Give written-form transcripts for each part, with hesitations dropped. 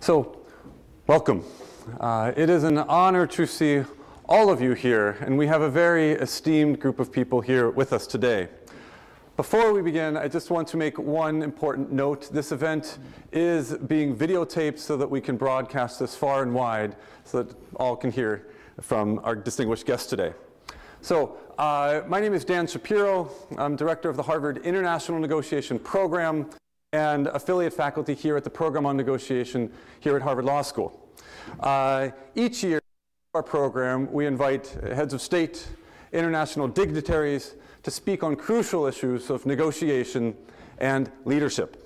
So, welcome. It is an honor to see all of you here, and we have a very esteemed group of people here with us today. Before we begin, I just want to make one important note. This event is being videotaped so that we can broadcast this far and wide so that all can hear from our distinguished guests today. So, my name is Dan Shapiro. I'm director of the Harvard International Negotiation Program and affiliate faculty here at the Program on Negotiation here at Harvard Law School. Each year, in our program, we invite heads of state, international dignitaries to speak on crucial issues of negotiation and leadership.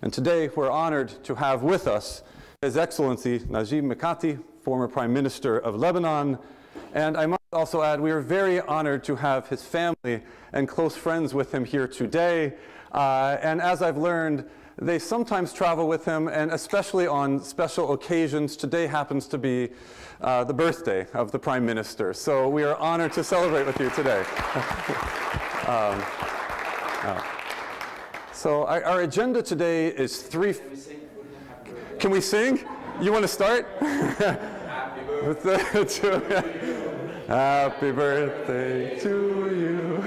And today, we're honored to have with us His Excellency Najib Mikati, former Prime Minister of Lebanon. And I must also add, we are very honored to have his family and close friends with him here today. And as I've learned, they sometimes travel with him, and especially on special occasions. Today happens to be the birthday of the Prime Minister. So we are honored to celebrate with you today. So our agenda today is three. Can we sing? You want to start? Happy birthday to you. Happy birthday to you.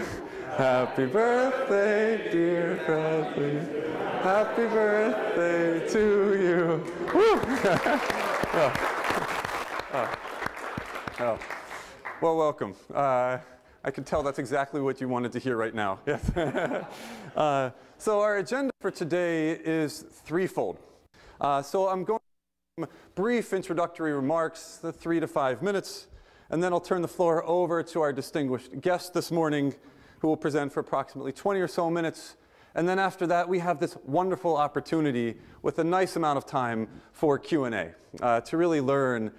Happy birthday, dear Bradley. Happy birthday to you. Woo! Well, welcome. I can tell that's exactly what you wanted to hear right now. Yes. So our agenda for today is threefold. So I'm going to give brief introductory remarks, 3 to 5 minutes, and then I'll turn the floor over to our distinguished guest this morning, who will present for approximately 20 or so minutes. And then after that, we have this wonderful opportunity with a nice amount of time for Q&A to really learn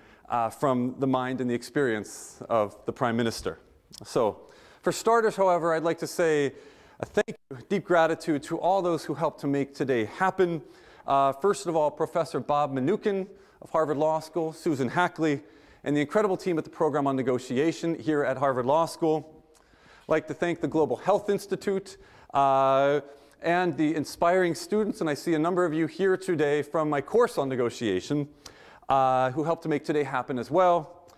from the mind and the experience of the Prime Minister. So for starters, however, I'd like to say a thank you, deep gratitude to all those who helped to make today happen. First of all, Professor Bob Mnookin of Harvard Law School, Susan Hackley, and the incredible team at the Program on Negotiation here at Harvard Law School. I'd like to thank the Global Health Institute and the inspiring students, and I see a number of you here today from my course on negotiation who helped to make today happen as well.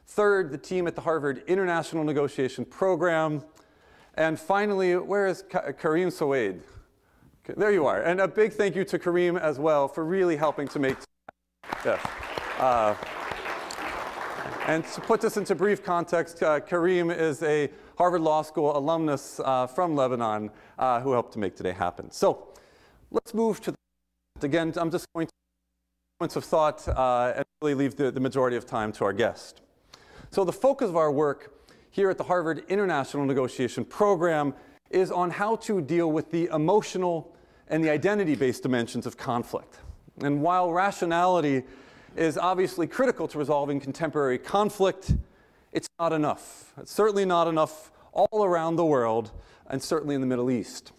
Third, the team at the Harvard International Negotiation Program. And finally, where is Kareem Sowaid? Okay, there you are. And a big thank you to Kareem as well for really helping to make yes. And to put this into brief context, Kareem is a Harvard Law School alumnus from Lebanon who helped to make today happen. So let's move to again, I'm just going to moments of thought and really leave the majority of time to our guest. So the focus of our work here at the Harvard International Negotiation Program is on how to deal with the emotional and the identity-based dimensions of conflict. And while rationality is obviously critical to resolving contemporary conflict, it's not enough. It's certainly not enough all around the world, and certainly in the Middle East,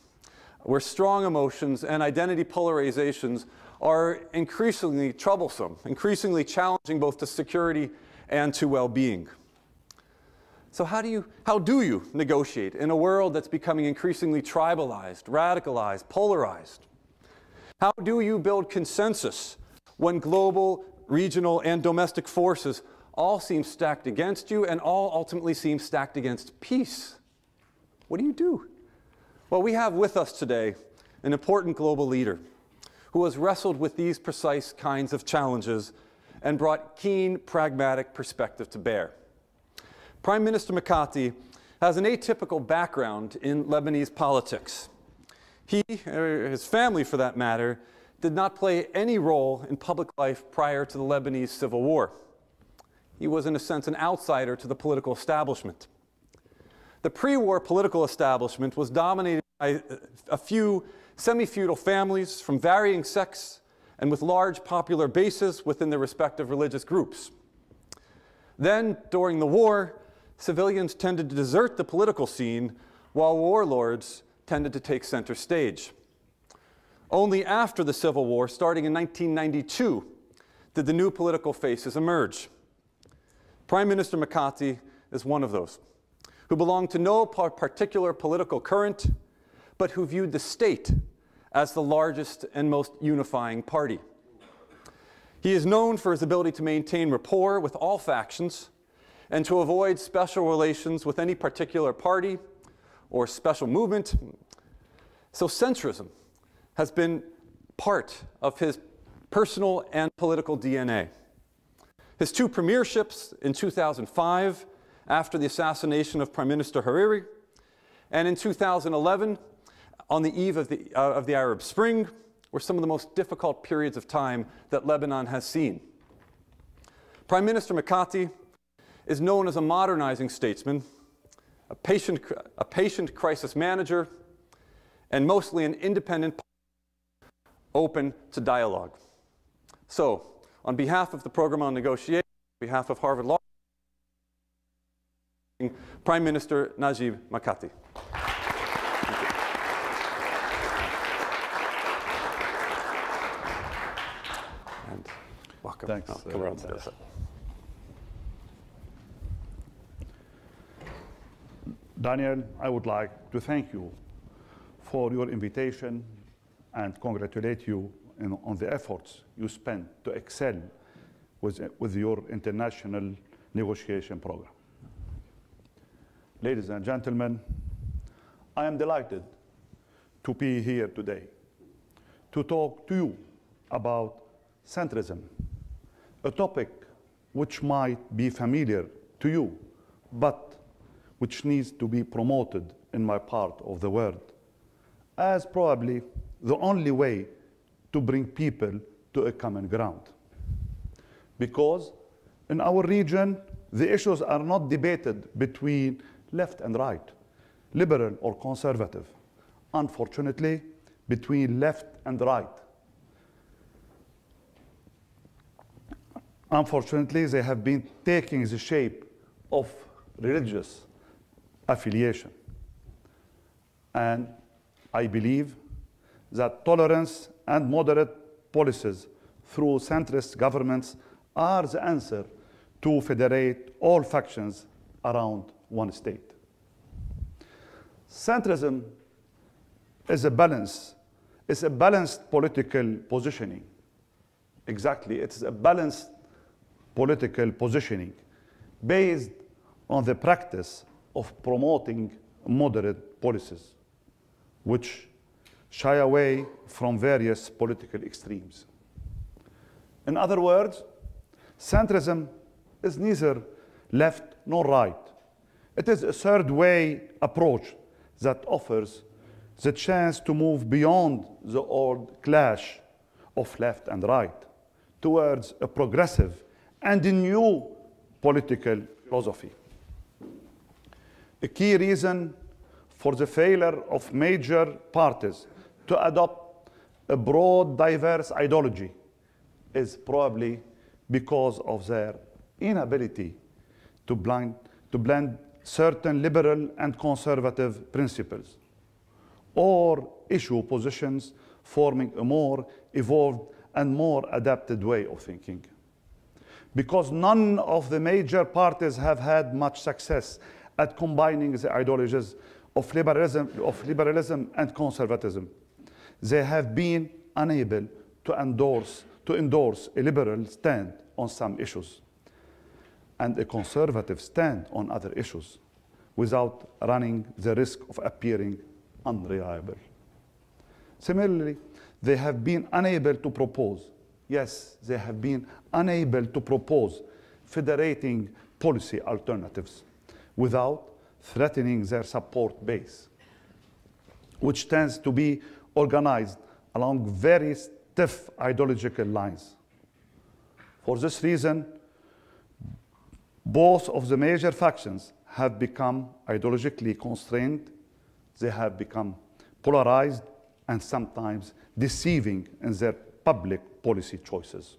where strong emotions and identity polarizations are increasingly troublesome, increasingly challenging both to security and to well-being. So how do you negotiate in a world that's becoming increasingly tribalized, radicalized, polarized? How do you build consensus when global, regional, and domestic forces all seem stacked against you and all ultimately seem stacked against peace? What do you do? Well, we have with us today an important global leader who has wrestled with these precise kinds of challenges and brought keen, pragmatic perspective to bear. Prime Minister Mikati has an atypical background in Lebanese politics. He, or his family for that matter, did not play any role in public life prior to the Lebanese Civil War. He was, in a sense, an outsider to the political establishment. The pre-war political establishment was dominated by a few semi-feudal families from varying sects and with large popular bases within their respective religious groups. Then, during the war, civilians tended to desert the political scene, while warlords tended to take center stage. Only after the Civil War, starting in 1992, did the new political faces emerge. Prime Minister Mikati is one of those, who belonged to no particular political current, but who viewed the state as the largest and most unifying party. He is known for his ability to maintain rapport with all factions and to avoid special relations with any particular party or special movement. So centrism has been part of his personal and political DNA. His two premierships in 2005, after the assassination of Prime Minister Hariri, and in 2011, on the eve of the Arab Spring, were some of the most difficult periods of time that Lebanon has seen. Prime Minister Mikati is known as a modernizing statesman, a patient crisis manager, and mostly an independent, open to dialogue. So, on behalf of the Program on Negotiation, on behalf of Harvard Law, Prime Minister Najib Mikati. And welcome. Thanks. Come around to the other side. Daniel, I would like to thank you for your invitation and congratulate you on the efforts you spent to excel with your international negotiation program. Ladies and gentlemen, I am delighted to be here today to talk to you about centrism, a topic which might be familiar to you, but which needs to be promoted in my part of the world as probably the only way to bring people to a common ground. Because in our region, the issues are not debated between left and right, liberal or conservative. Unfortunately, between left and right. Unfortunately, they have been taking the shape of religious affiliation. And I believe that tolerance and moderate policies through centrist governments are the answer to federate all factions around one state. Centrism is a balance. It's a balanced political positioning. Exactly, it's a balanced political positioning based on the practice of promoting moderate policies, which shy away from various political extremes. In other words, centrism is neither left nor right. It is a third-way approach that offers the chance to move beyond the old clash of left and right towards a progressive and a new political philosophy. A key reason for the failure of major parties to adopt a broad, diverse ideology is probably because of their inability to blend certain liberal and conservative principles or issue positions forming a more evolved and more adapted way of thinking. Because none of the major parties have had much success at combining the ideologies of liberalism and conservatism. They have been unable to endorse a liberal stand on some issues and a conservative stand on other issues without running the risk of appearing unreliable. Similarly, they have been unable to propose, yes, they have been unable to propose federating policy alternatives without threatening their support base, which tends to be organized along very stiff ideological lines. For this reason, both of the major factions have become ideologically constrained, they have become polarized, and sometimes deceiving in their public policy choices.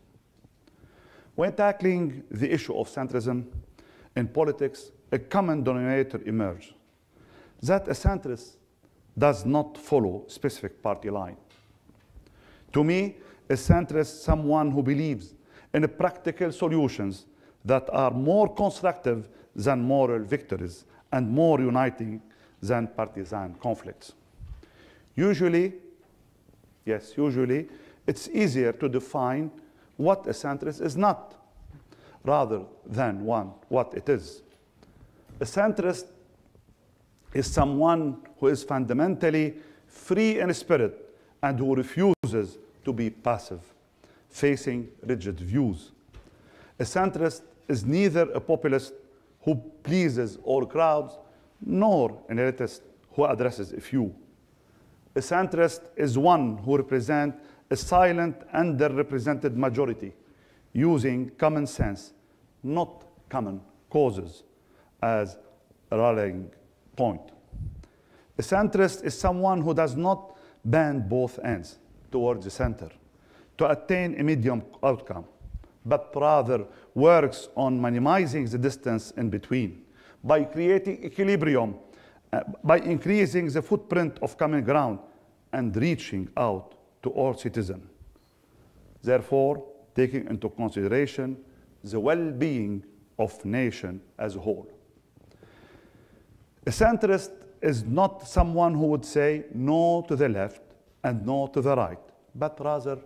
When tackling the issue of centrism in politics, a common denominator emerges, that a centrist does not follow a specific party line. To me, a centrist is someone who believes in practical solutions that are more constructive than moral victories and more uniting than partisan conflicts. Usually, it's easier to define what a centrist is not, rather than what it is. A centrist is someone who is fundamentally free in spirit and who refuses to be passive, facing rigid views. A centrist is neither a populist who pleases all crowds, nor an elitist who addresses a few. A centrist is one who represents a silent, underrepresented majority, using common sense, not common causes, as a rallying point. A centrist is someone who does not bend both ends towards the center to attain a medium outcome, but rather works on minimizing the distance in between by creating equilibrium, by increasing the footprint of common ground and reaching out to all citizens. Therefore, taking into consideration the well-being of nation as a whole. A centrist is not someone who would say no to the left and no to the right, but rather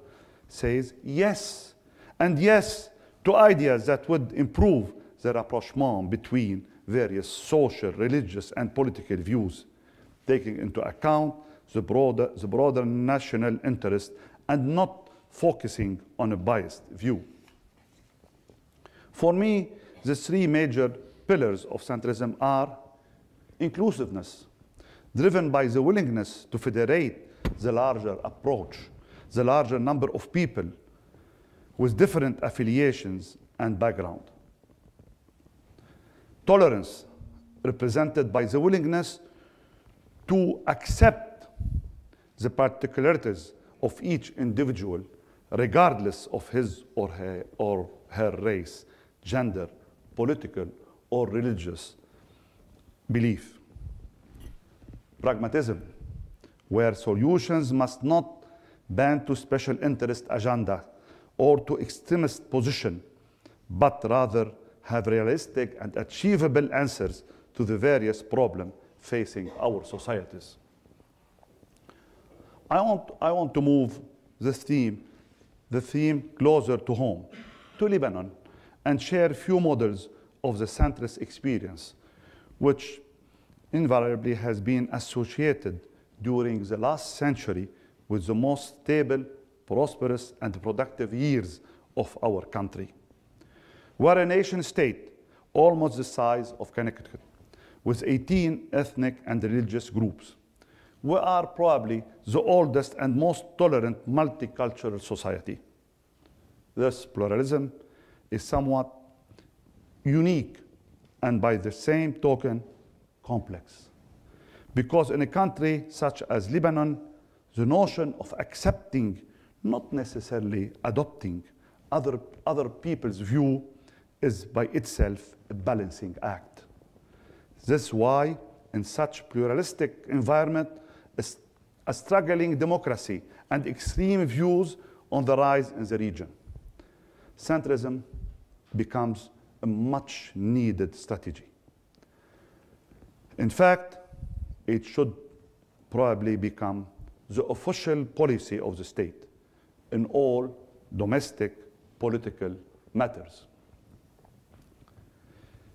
says yes, and yes to ideas that would improve the rapprochement between various social, religious, and political views, taking into account the broader national interest and not focusing on a biased view. For me, the three major pillars of centrism are inclusiveness, driven by the willingness to federate the larger approach, the larger number of people with different affiliations and background. Tolerance, represented by the willingness to accept the particularities of each individual, regardless of his or her race, gender, political, or religious belief. Pragmatism, where solutions must not bend to special interest agenda or to extremist position, but rather have realistic and achievable answers to the various problems facing our societies. I want to move the theme closer to home, to Lebanon, and share a few models of the centrist experience, which invariably has been associated during the last century with the most stable, prosperous, and productive years of our country. We're a nation state almost the size of Connecticut, with 18 ethnic and religious groups. We are probably the oldest and most tolerant multicultural society. This pluralism is somewhat unique and by the same token complex. Because in a country such as Lebanon, the notion of accepting, not necessarily adopting, other people's view is by itself a balancing act. This is why, in such pluralistic environment, a struggling democracy and extreme views on the rise in the region, centrism becomes a much needed strategy. In fact, it should probably become the official policy of the state in all domestic political matters.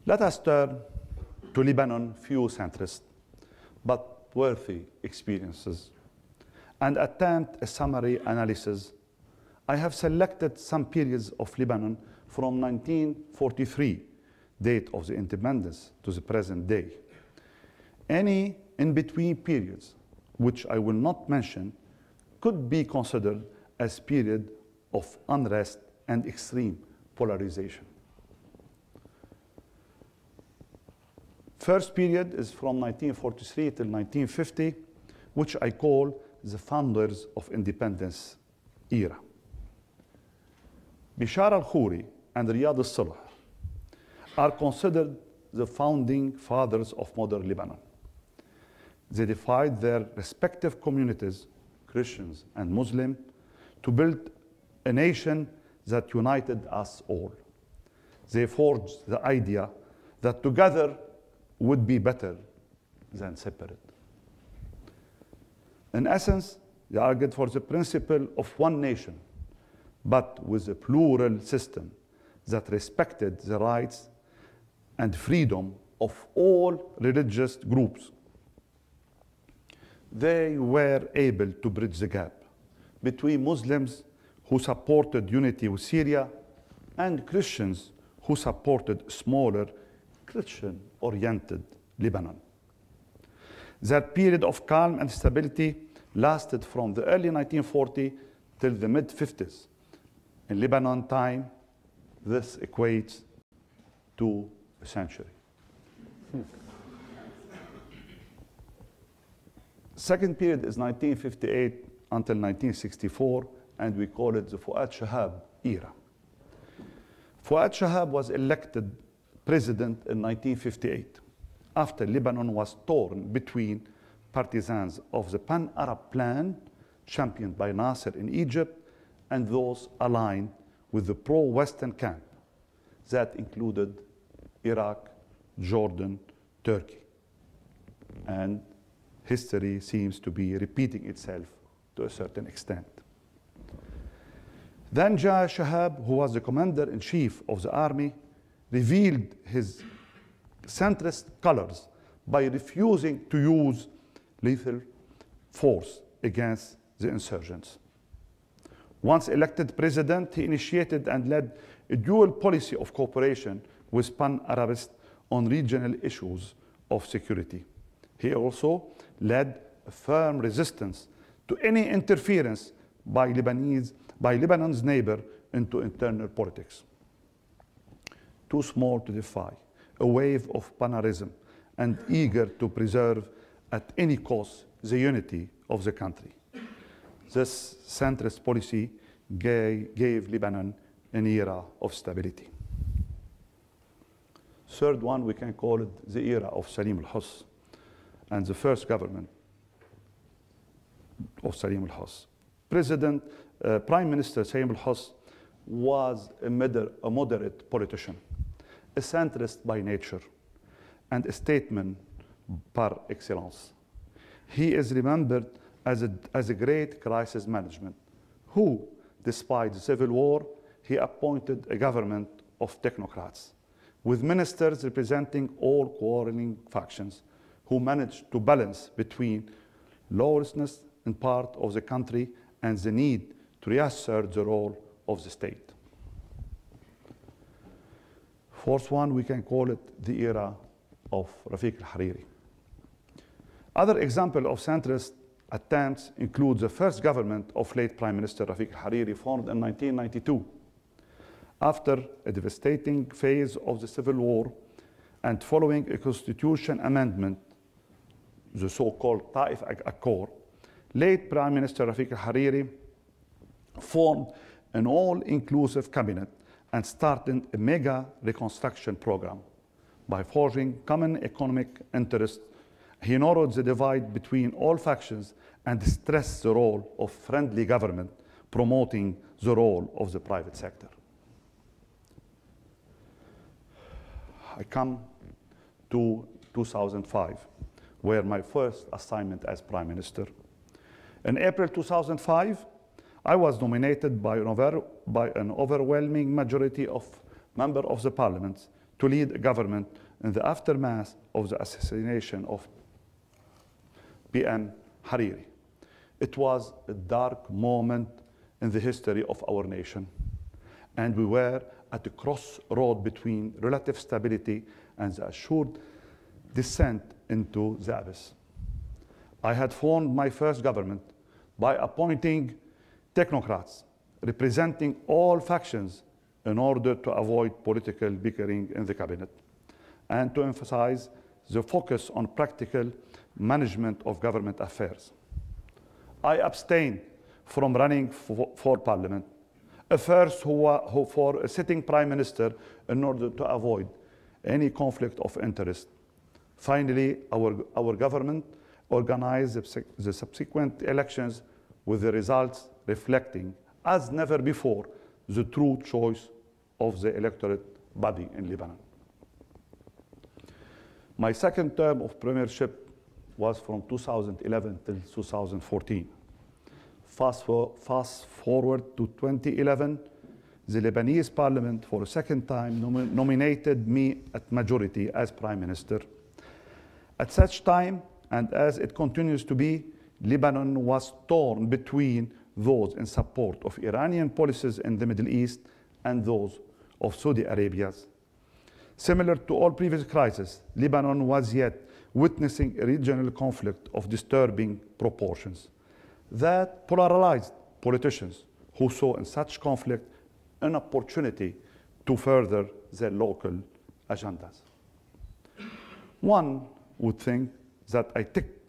Let us turn to Lebanon few centrist but worthy experiences and attempt a summary analysis. I have selected some periods of Lebanon from 1943, date of the independence, to the present day. Any in-between periods, which I will not mention, could be considered as period of unrest and extreme polarization. First period is from 1943 till 1950, which I call the founders of independence era. Bishar al-Khoury and Riyad al-Sulh are considered the founding fathers of modern Lebanon. They defied their respective communities, Christians and Muslim, to build a nation that united us all. They forged the idea that together would be better than separate. In essence, they argued for the principle of one nation, but with a plural system that respected the rights and freedom of all religious groups. They were able to bridge the gap between Muslims who supported unity with Syria and Christians who supported smaller, Christian-oriented Lebanon. That period of calm and stability lasted from the early 1940s till the mid-50s. In Lebanon time, this equates to a century. Second period is 1958 until 1964, and we call it the Fuad Shahab era. Fuad Shahab was elected president in 1958 after Lebanon was torn between partisans of the Pan-Arab plan championed by Nasser in Egypt and those aligned with the pro-Western camp that included Iraq, Jordan, Turkey. And history seems to be repeating itself to a certain extent. Then Jah Shahab, who was the commander-in-chief of the army, revealed his centrist colors by refusing to use lethal force against the insurgents. Once elected president, he initiated and led a dual policy of cooperation with Pan-Arabists on regional issues of security. He also led a firm resistance to any interference by Lebanon's neighbor into internal politics. Too small to defy, a wave of Pan-Arabism, and eager to preserve at any cost the unity of the country. This centrist policy gave Lebanon an era of stability. Third one, we can call it the era of Salim al-Hus and the first government of Salim al-Hus. Prime Minister Salim al-Hus was a moderate politician, a centrist by nature, and a statesman par excellence. He is remembered as a great crisis management who, despite the civil war, he appointed a government of technocrats with ministers representing all quarreling factions who managed to balance between lawlessness in part of the country and the need to reassert the role of the state. Fourth one, we can call it the era of Rafiq al-Hariri. Other examples of centrist attempts include the first government of late Prime Minister Rafiq al-Hariri, formed in 1992. After a devastating phase of the civil war and following a constitution amendment, the so-called Taif Accord, late Prime Minister Rafiq al-Hariri formed an all-inclusive cabinet and started a mega reconstruction program. By forging common economic interests, he narrowed the divide between all factions and stressed the role of friendly government, promoting the role of the private sector. I come to 2005, where my first assignment as Prime Minister. In April 2005, I was nominated by an overwhelming majority of members of the parliament to lead a government in the aftermath of the assassination of PM Hariri. It was a dark moment in the history of our nation, and we were at a crossroad between relative stability and the assured descent into the abyss. I had formed my first government by appointing technocrats representing all factions in order to avoid political bickering in the cabinet and to emphasize the focus on practical management of government affairs. I abstained from running for parliament, a first for a sitting prime minister in order to avoid any conflict of interest. Finally, our government organized the subsequent elections with the results reflecting, as never before, the true choice of the electorate body in Lebanon. My second term of premiership was from 2011 till 2014. Fast forward to 2011, the Lebanese parliament for a second time nominated me at majority as prime minister. At such time, and as it continues to be, Lebanon was torn between those in support of Iranian policies in the Middle East and those of Saudi Arabia's. Similar to all previous crises, Lebanon was yet witnessing a regional conflict of disturbing proportions that polarized politicians who saw in such conflict an opportunity to further their local agendas. One would think that I ticked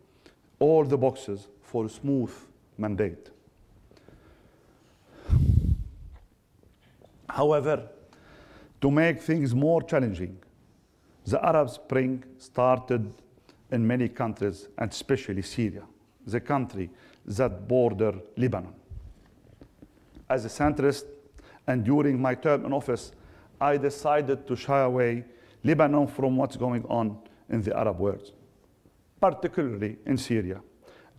all the boxes for a smooth mandate. However, to make things more challenging, the Arab Spring started in many countries, and especially Syria, the country that border Lebanon. As a centrist, and during my term in office, I decided to shy away Lebanon from what's going on in the Arab world, particularly in Syria,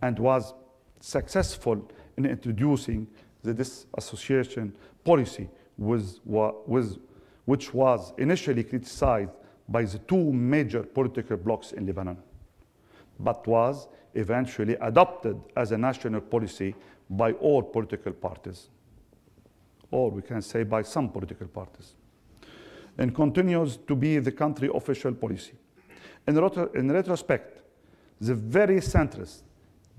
and was successful in introducing the disassociation policy which was initially criticized by the two major political blocs in Lebanon, but was eventually adopted as a national policy by all political parties, or we can say by some political parties, and continues to be the country official policy. In retrospect, the very centrist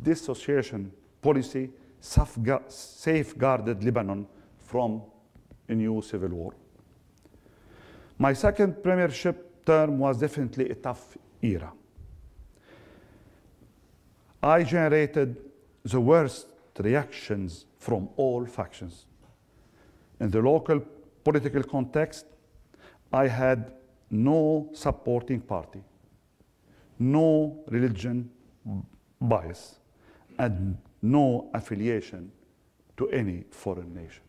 dissociation policy safeguarded Lebanon from a new civil war. My second premiership term was definitely a tough era. I generated the worst reactions from all factions. In the local political context, I had no supporting party, no religion bias, and no affiliation to any foreign nation.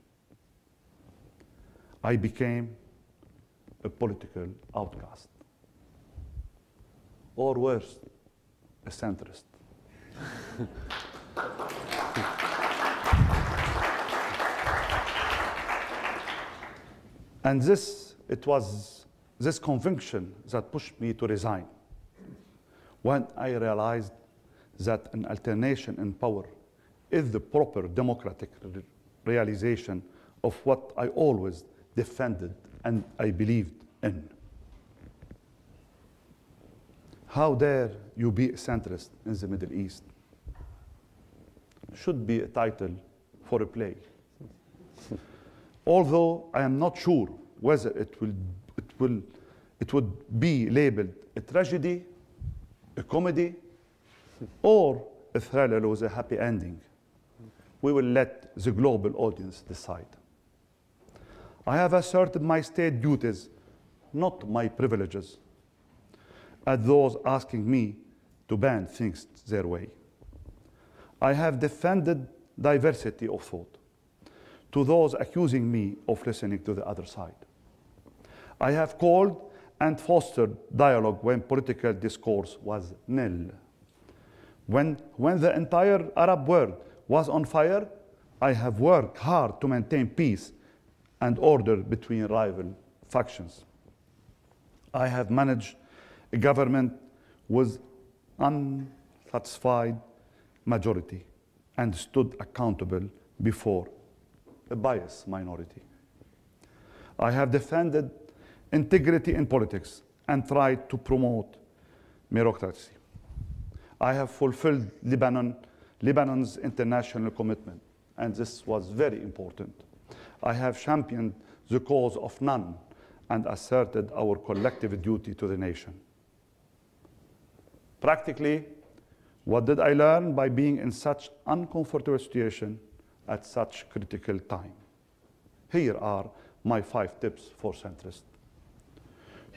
I became a political outcast, or worse, a centrist. And it was this conviction that pushed me to resign when I realized that an alternation in power is the proper democratic realization of what I always defended and I believed in. How dare you be a centrist in the Middle East? Should be a title for a play. Although I am not sure whether it would be labeled a tragedy, a comedy, or a thriller with a happy ending. We will let the global audience decide. I have asserted my state duties, not my privileges, at those asking me to bend things their way. I have defended diversity of thought to those accusing me of listening to the other side. I have called and fostered dialogue when political discourse was nil. When the entire Arab world was on fire, I have worked hard to maintain peace and order between rival factions. I have managed a government with unsatisfied majority and stood accountable before a biased minority. I have defended integrity in politics and tried to promote meritocracy. I have fulfilled Lebanon's international commitment, and this was very important. I have championed the cause of none and asserted our collective duty to the nation. Practically, what did I learn by being in such uncomfortable situation at such critical time? Here are my 5 tips for centrists.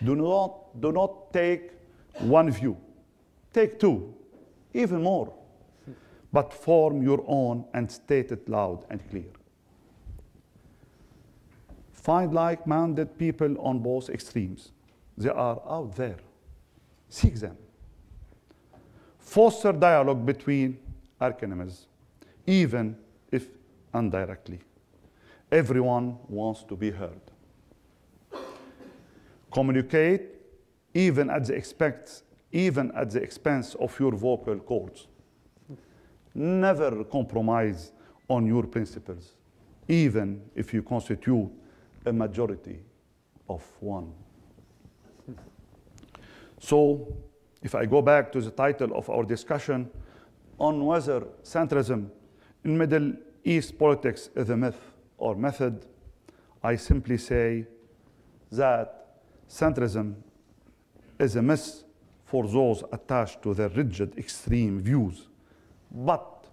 Do not take one view. Take 2, even more. But form your own and state it loud and clear. Find like-minded people on both extremes. They are out there. Seek them. Foster dialogue between archenemies, even if indirectly. Everyone wants to be heard. Communicate even at the expense of your vocal cords. Never compromise on your principles, even if you constitute a majority of one. So, if I go back to the title of our discussion on whether centrism in Middle East politics is a myth or method, I simply say that centrism is a myth for those attached to their rigid extreme views, but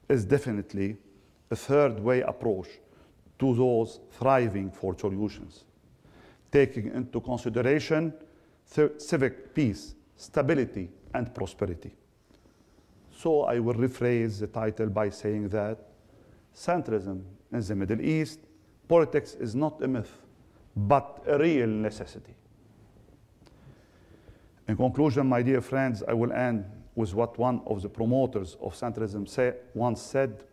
is definitely a third-way approach to those thriving for solutions, taking into consideration civic peace, stability, and prosperity. So I will rephrase the title by saying that centrism in the Middle East politics is not a myth, but a real necessity. In conclusion, my dear friends, I will end with what one of the promoters of centrism once said: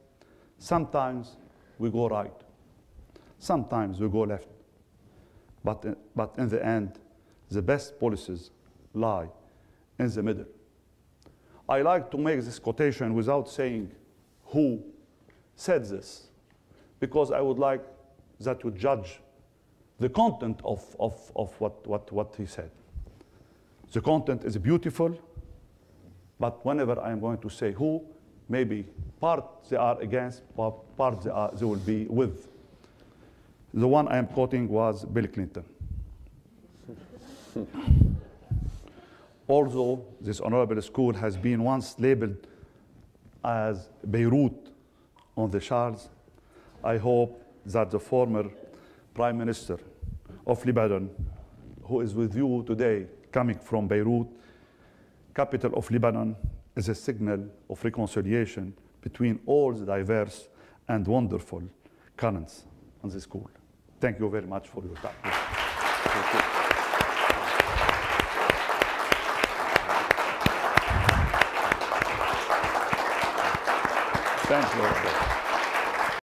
sometimes we go right, sometimes we go left, but in the end, the best policies lie in the middle. I like to make this quotation without saying who said this, because I would like that you judge the content of what he said. The content is beautiful, but whenever I'm going to say who, maybe part they are against, part they will be with. The one I am quoting was Bill Clinton. Although this honorable school has been once labeled as Beirut on the Shores, I hope that the former Prime Minister of Lebanon, who is with you today, coming from Beirut, capital of Lebanon, is a signal of reconciliation between all the diverse and wonderful currents on the school. Thank you very much for your time. Thank you. Thank you.